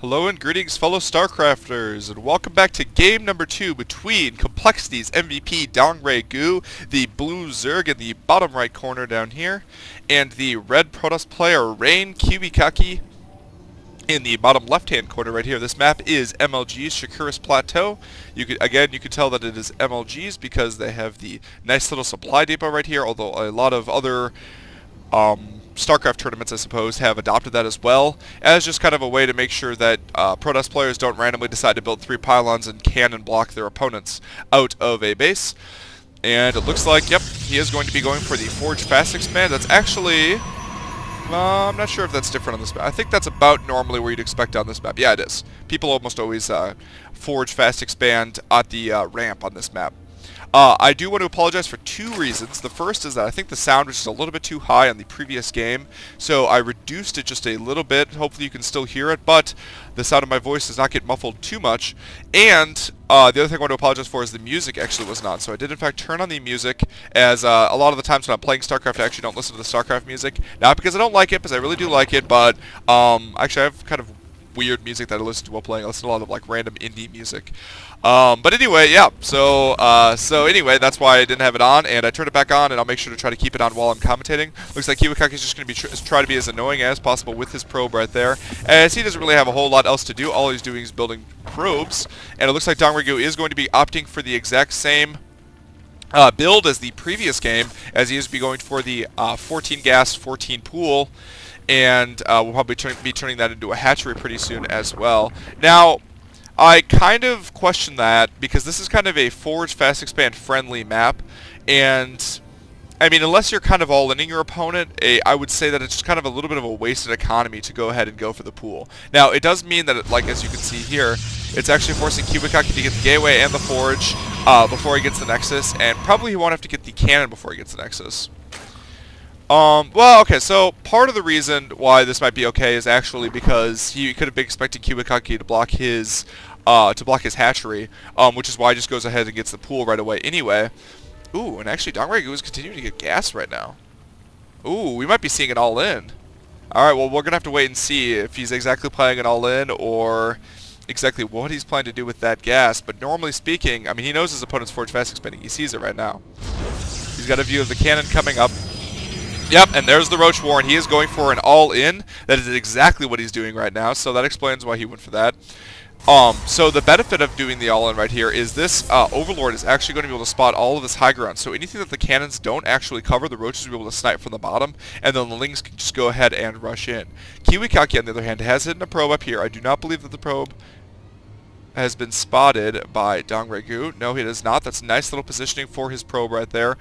Hello and greetings, fellow StarCrafters, and welcome back to game number 2 between Complexity's MVPDongRaeGu, the blue Zerg in the bottom right corner down here, and the red Protoss player RGNKiwikaki in the bottom left-hand corner right here. This map is MLG's Shakuras Plateau. You could tell that it is MLG's because they have the nice little supply depot right here, although a lot of other StarCraft tournaments, I suppose, have adopted that as well, as just kind of a way to make sure that Protoss players don't randomly decide to build 3 pylons and cannon block their opponents out of a base. And it looks like, yep, he is going to be going for the Forge Fast Expand. That's actually, I'm not sure if that's different on this map. I think that's about normally where you'd expect on this map. Yeah, it is. People almost always Forge Fast Expand at the ramp on this map. I do want to apologize for 2 reasons. The first is that I think the sound was just a little bit too high on the previous game, so I reduced it just a little bit. Hopefully you can still hear it, but the sound of my voice does not get muffled too much. And the other thing I want to apologize for is the music actually was not. So I did in fact turn on the music, as a lot of the times when I'm playing StarCraft I actually don't listen to the StarCraft music. Not because I don't like it, because I really do like it, but actually I have kind of weird music that I listen to while playing. I listen to a lot of like random indie music. But anyway, yeah, so anyway, that's why I didn't have it on, and I turned it back on, and I'll make sure to try to keep it on while I'm commentating. Looks like Kiwikaki is just going to try to be as annoying as possible with his probe right there, as he doesn't really have a whole lot else to do. All he's doing is building probes, and it looks like DongRaeGu is going to be opting for the exact same build as the previous game, as he is be going for the 14 gas, 14 pool, and we'll probably be turning that into a hatchery pretty soon as well. Now, I kind of question that, because this is kind of a Forge Fast Expand friendly map, and I mean, unless you're kind of all-inning your opponent, I would say that it's just kind of a little bit of a wasted economy to go ahead and go for the pool. Now, it does mean that, like as you can see here, it's actually forcing Kiwikaki to get the gateway and the Forge before he gets the Nexus, and probably he won't have to get the cannon before he gets the Nexus. Well, okay, so part of the reason why this might be okay is actually because he could have been expecting Kiwikaki to block his hatchery, which is why he just goes ahead and gets the pool right away anyway. Ooh, and actually DongRaeGu is continuing to get gas right now. Ooh, we might be seeing an all-in. Alright, well, we're going to have to wait and see if he's exactly playing an all-in or exactly what he's planning to do with that gas. But normally speaking, I mean, he knows his opponent's Forge Fast Expanding. He sees it right now. He's got a view of the cannon coming up. Yep, and there's the Roach Warren. He is going for an all-in. That is exactly what he's doing right now, so that explains why he went for that. So the benefit of doing the all-in right here is this Overlord is actually going to be able to spot all of this high ground. So anything that the cannons don't actually cover, the Roaches will be able to snipe from the bottom, and then the Lings can just go ahead and rush in. Kiwikaki, on the other hand, has hidden a probe up here. I do not believe that the probe has been spotted by DongRaeGu. No, he does not. That's nice little positioning for his probe right there.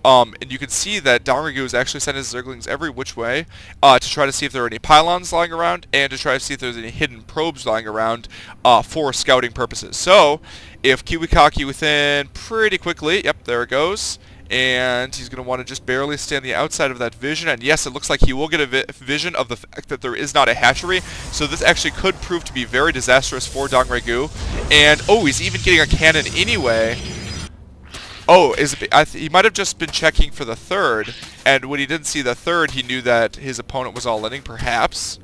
And you can see that DongRaeGu is actually sending his Zerglings every which way to try to see if there are any pylons lying around and to try to see if there's any hidden probes lying around for scouting purposes. So, if Kiwikaki within pretty quickly, yep, there it goes, and he's going to want to just barely stay on the outside of that vision, and yes, it looks like he will get a vision of the fact that there is not a hatchery, so this actually could prove to be very disastrous for DongRaeGu. And, oh, he's even getting a cannon anyway. Oh, he might have just been checking for the third, and when he didn't see the third, he knew that his opponent was all-inning, perhaps.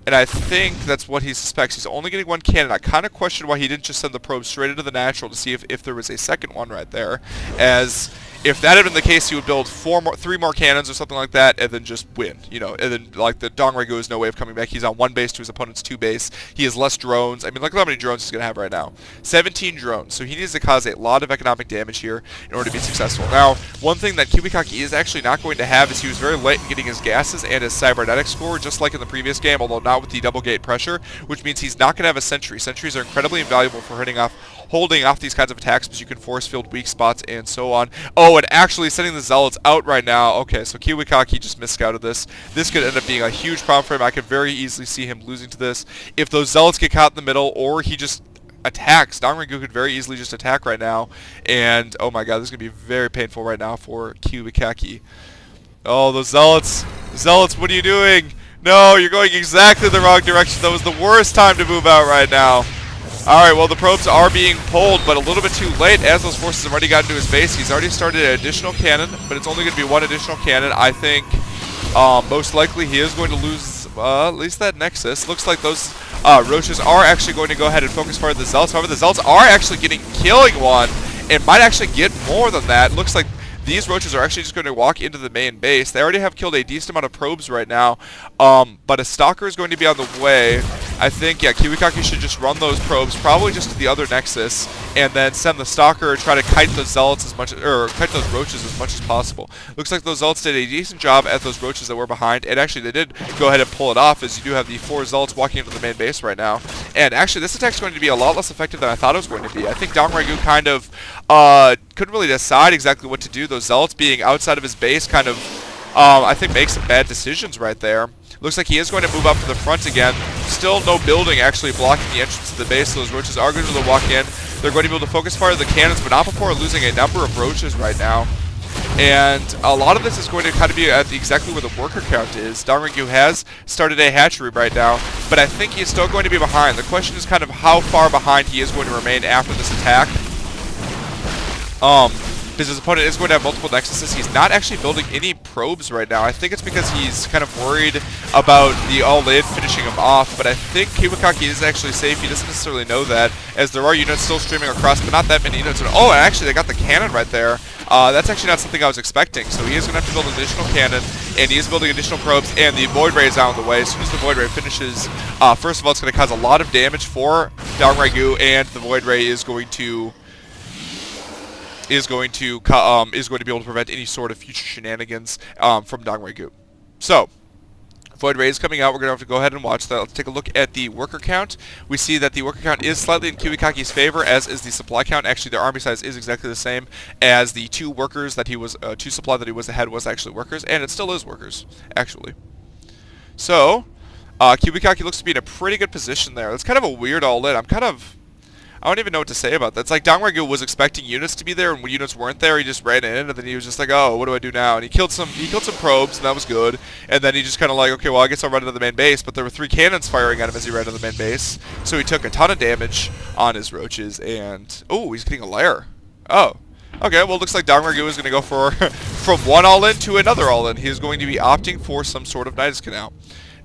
And I think that's what he suspects. He's only getting 1 cannon. I kind of question why he didn't just send the probe straight into the natural to see if there was a second one right there, as if that had been the case, he would build 3 more cannons or something like that, and then just win. You know, and then like the DongRaeGu has no way of coming back. He's on 1 base to his opponent's 2 base. He has less drones. I mean, look at how many drones he's going to have right now. 17 drones. So he needs to cause a lot of economic damage here in order to be successful. Now, one thing that Kiwikaki is actually not going to have is he was very late in getting his gases and his cybernetic score, just like in the previous game, although not with the double gate pressure, which means he's not going to have a sentry. Sentries are incredibly invaluable for holding off these kinds of attacks, because you can force field weak spots and so on. Oh, and actually sending the Zealots out right now. Okay, so Kiwikaki just misscouted this. This could end up being a huge problem for him. I could very easily see him losing to this. If those Zealots get caught in the middle, or he just attacks, DongRaeGu could very easily just attack right now. And, oh my god, this is going to be very painful right now for Kiwikaki. Oh, those Zealots. Zealots, what are you doing? No, you're going exactly the wrong direction. That was the worst time to move out right now. Alright, well, the probes are being pulled, but a little bit too late, as those forces have already gotten to his base. He's already started an additional cannon, but it's only going to be 1 additional cannon. I think most likely he is going to lose at least that Nexus. Looks like those Roaches are actually going to go ahead and focus for the Zealots. However, the Zealots are actually killing one, and might actually get more than that. Looks like these Roaches are actually just going to walk into the main base. They already have killed a decent amount of probes right now, but a Stalker is going to be on the way. I think, yeah, Kiwikaki should just run those probes, probably just to the other Nexus, and then send the Stalker, try to kite those Zealots as much, or kite those Roaches as much as possible. Looks like those Zealots did a decent job at those Roaches that were behind, and actually they did go ahead and pull it off, as you do have the 4 Zealots walking into the main base right now. And actually, this attack is going to be a lot less effective than I thought it was going to be. I think DongRaeGu kind of couldn't really decide exactly what to do. Those Zealots being outside of his base kind of, I think, makes some bad decisions right there. Looks like he is going to move up to the front again. Still no building actually blocking the entrance to the base, so those Roaches are going to be able to walk in. They're going to be able to focus fire the cannons, but not before losing a number of Roaches right now. And a lot of this is going to kind of be at exactly where the worker count is. DongRaeGu has started a hatchery right now, but I think he's still going to be behind. The question is kind of how far behind he is going to remain after this attack. Because his opponent is going to have multiple Nexuses. He's not actually building any probes right now. I think it's because he's kind of worried about the all-in finishing him off, but I think Kiwikaki is actually safe. He doesn't necessarily know that, as there are units still streaming across, but not that many units. Oh, and actually they got the cannon right there. That's actually not something I was expecting, so he is going to have to build an additional cannon, and he is building additional probes, and the Void Ray is out of the way. As soon as the Void Ray finishes, first of all, it's going to cause a lot of damage for DongRaeGu, and the Void Ray is going to be able to prevent any sort of future shenanigans from DongRaeGu. So, Void Ray is coming out. We're going to have to go ahead and watch that. Let's take a look at the worker count. We see that the worker count is slightly in Kiwikaki's favor, as is the supply count. Actually, their army size is exactly the same as the 2 workers that he was, 2 supply that he was ahead was actually workers, and it still is workers, actually. So, Kiwikaki looks to be in a pretty good position there. That's kind of a weird all-in. I don't even know what to say about that. It's like DongRaeGu was expecting units to be there, and when units weren't there, he just ran in, and then he was just like, oh, what do I do now? And he killed some probes, and that was good. And then he just kind of like, okay, well, I guess I'll run into the main base. But there were 3 cannons firing at him as he ran to the main base, so he took a ton of damage on his Roaches. And oh, he's getting a lair. Oh, okay. Well, it looks like DongRaeGu is going to go for from one all-in to another all-in. He is going to be opting for some sort of Nidus Canal.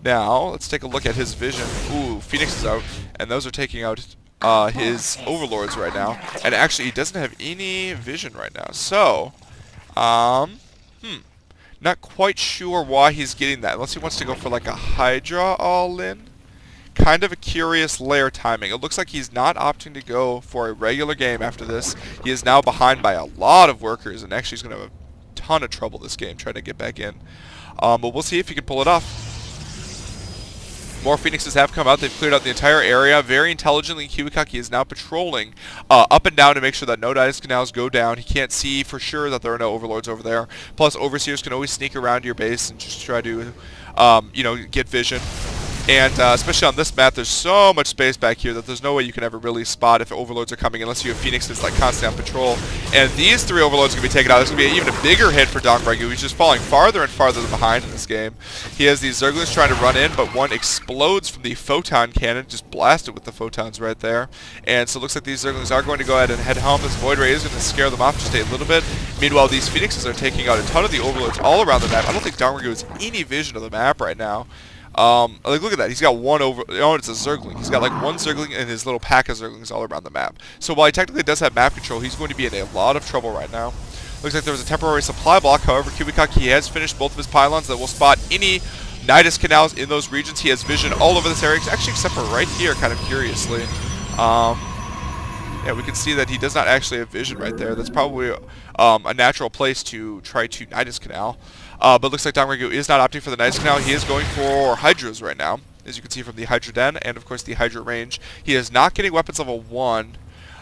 Now, let's take a look at his vision. Ooh, Phoenix is out, and those are taking out his overlords right now, and actually he doesn't have any vision right now, so not quite sure why he's getting that, unless he wants to go for like a Hydra all-in. Kind of a curious lair timing. It looks like he's not opting to go for a regular game after this. He is now behind by a lot of workers, and actually he's going to have a ton of trouble this game trying to get back in, but we'll see if he can pull it off. More Phoenixes have come out. They've cleared out the entire area. Very intelligently, Kiwikaki is now patrolling up and down to make sure that no Nidus Canals go down. He can't see for sure that there are no Overlords over there. Plus, Overseers can always sneak around your base and just try to, get vision. And especially on this map, there's so much space back here that there's no way you can ever really spot if Overlords are coming unless you have Phoenixes like constantly on patrol. And these 3 Overlords are going to be taken out. This is going to be even a bigger hit for DongRaeGu. He's just falling farther and farther behind in this game. He has these Zerglings trying to run in, but one explodes from the Photon Cannon, just blasted with the Photons right there. And so it looks like these Zerglings are going to go ahead and head home. This Void Ray is going to scare them off just a little bit. Meanwhile, these Phoenixes are taking out a ton of the Overlords all around the map. I don't think DongRaeGu has any vision of the map right now. Like, look at that. He's got one it's a Zergling. He's got like 1 Zergling and his little pack of Zerglings all around the map. So while he technically does have map control, he's going to be in a lot of trouble right now. Looks like there was a temporary supply block. However, Kiwikaki has finished both of his pylons that will spot any Nidus Canals in those regions. He has vision all over this area, actually except for right here, kind of curiously. Yeah, we can see that he does not actually have vision right there. That's probably a natural place to try to Nidus Canal. But looks like DongRaeGu is not opting for the Nidus Canal. He is going for Hydras right now, as you can see from the Hydra Den and, of course, the Hydra range. He is not getting weapons level 1.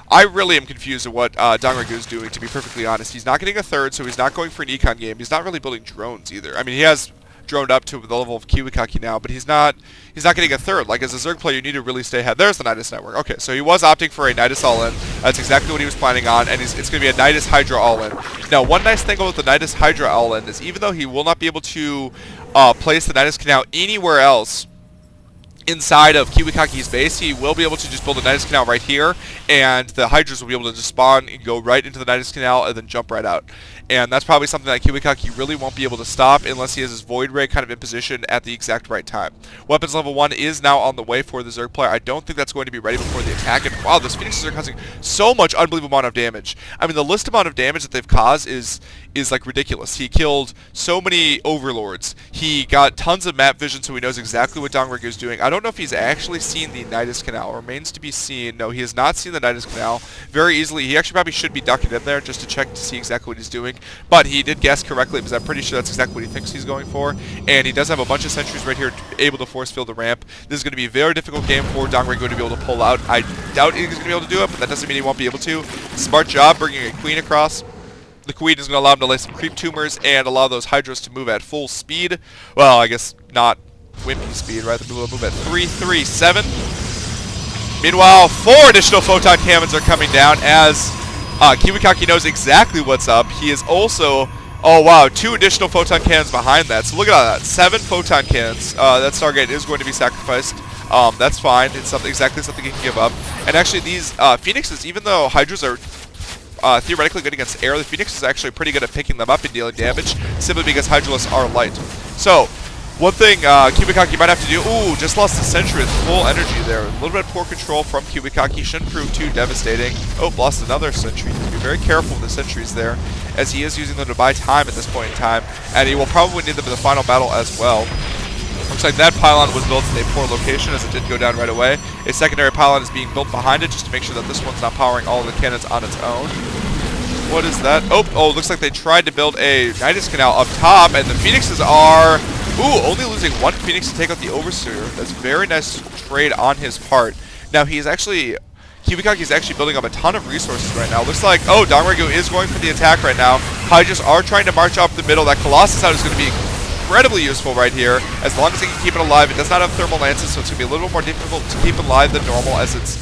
I really am confused at what DongRaeGu is doing, to be perfectly honest. He's not getting a 3rd, so he's not going for an econ game. He's not really building drones either. I mean, he has droned up to the level of Kiwikaki now, but he's not getting a 3rd. Like, as a Zerg player, you need to really stay ahead. There's the Nidus Network. Okay, so he was opting for a Nidus all-in. That's exactly what he was planning on, and it's going to be a Nidus Hydra all-in. Now, one nice thing about the Nidus Hydra all-in is even though he will not be able to place the Nidus Canal anywhere else inside of Kiwikaki's base, he will be able to just build a Nidus Canal right here, and the Hydras will be able to just spawn and go right into the Nidus Canal and then jump right out. And that's probably something that Kiwikaki really won't be able to stop unless he has his Void Ray kind of in position at the exact right time. Weapons level 1 is now on the way for the Zerg player. I don't think that's going to be ready before the attack. And wow, those Phoenixes are causing so much unbelievable amount of damage. I mean, the list amount of damage that they've caused is like ridiculous. He killed so many Overlords. He got tons of map vision, so he knows exactly what DongRaeGu is doing. I don't know if he's actually seen the Nidus Canal. Remains to be seen. No, he has not seen the Nidus Canal. Very easily, he actually probably should be ducking in there just to check to see exactly what he's doing. But he did guess correctly because I'm pretty sure that's exactly what he thinks he's going for. And he does have a bunch of sentries right here able to force field the ramp. This is going to be a very difficult game for DongRaeGu to be able to pull out. I doubt he's going to be able to do it, but that doesn't mean he won't be able to. Smart job bringing a Queen across. The Queen is going to allow him to lay some creep tumors and allow those Hydras to move at full speed. Well, I guess not wimpy speed, right? They'll move at 337. Meanwhile, 4 additional photon cannons are coming down as Kiwikaki knows exactly what's up. He is also, oh wow, 2 additional photon cannons behind that. So look at that, 7 photon cannons. That Stargate is going to be sacrificed. That's fine. It's exactly something he can give up. And actually, these Phoenixes, even though Hydras are theoretically good against air, the Phoenix is actually pretty good at picking them up and dealing damage, simply because Hydralisks are light. So, one thing Kiwikaki might have to do, ooh, just lost the sentry with full energy there. A little bit of poor control from Kiwikaki, shouldn't prove too devastating. Oh, lost another sentry. Be very careful with the sentries there, as he is using them to buy time at this point in time, and he will probably need them in the final battle as well. Looks like that pylon was built in a poor location as it did go down right away. A secondary pylon is being built behind it just to make sure that this one's not powering all of the cannons on its own. What is that? Oh, looks like they tried to build a Nidus Canal up top, and the Phoenixes are, ooh, only losing 1 Phoenix to take out the Overseer. That's a very nice trade on his part. Now, Kiwikaki is actually building up a ton of resources right now. Looks like, oh, DongRaeGu is going for the attack right now. Hydras are trying to march up the middle. That Colossus out is going to be incredibly useful right here, as long as he can keep it alive. It does not have thermal lances, so it's going to be a little more difficult to keep it alive than normal, as its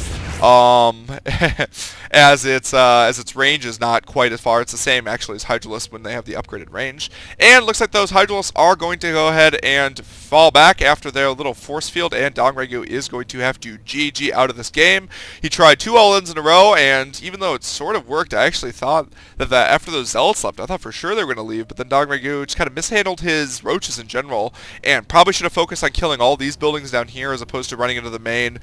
range is not quite as far. It's the same actually as Hydralisks when they have the upgraded range. And looks like those Hydralisks are going to go ahead and fall back after their little force field, and DongRaeGu is going to have to GG out of this game. He tried 2 all-ins in a row, and even though it sort of worked, I actually thought that after those Zealots left, I thought for sure they were going to leave, but then DongRaeGu just kind of mishandled his roaches in general, and probably should have focused on killing all these buildings down here as opposed to running into the main,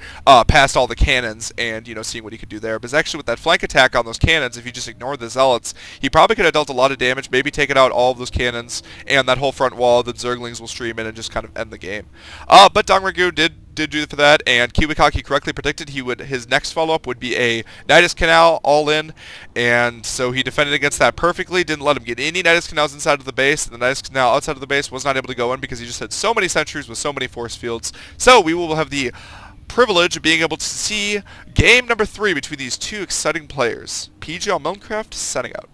past all the cannons, and, you know, seeing what he could do there. But actually with that flank attack on those cannons, if you just ignore the Zealots, he probably could have dealt a lot of damage, maybe taken out all of those cannons and that whole front wall. The Zerglings will stream in and just kind of end the game. But DongRaeGu did do for that, and Kiwikaki correctly predicted his next follow-up would be a Nidus Canal all-in, and so he defended against that perfectly, didn't let him get any Nidus Canals inside of the base. The Nidus Canal outside of the base was not able to go in because he just had so many sentries with so many force fields. So we will have the privilege of being able to see game number 3 between these 2 exciting players. PG on Minecraft, signing out.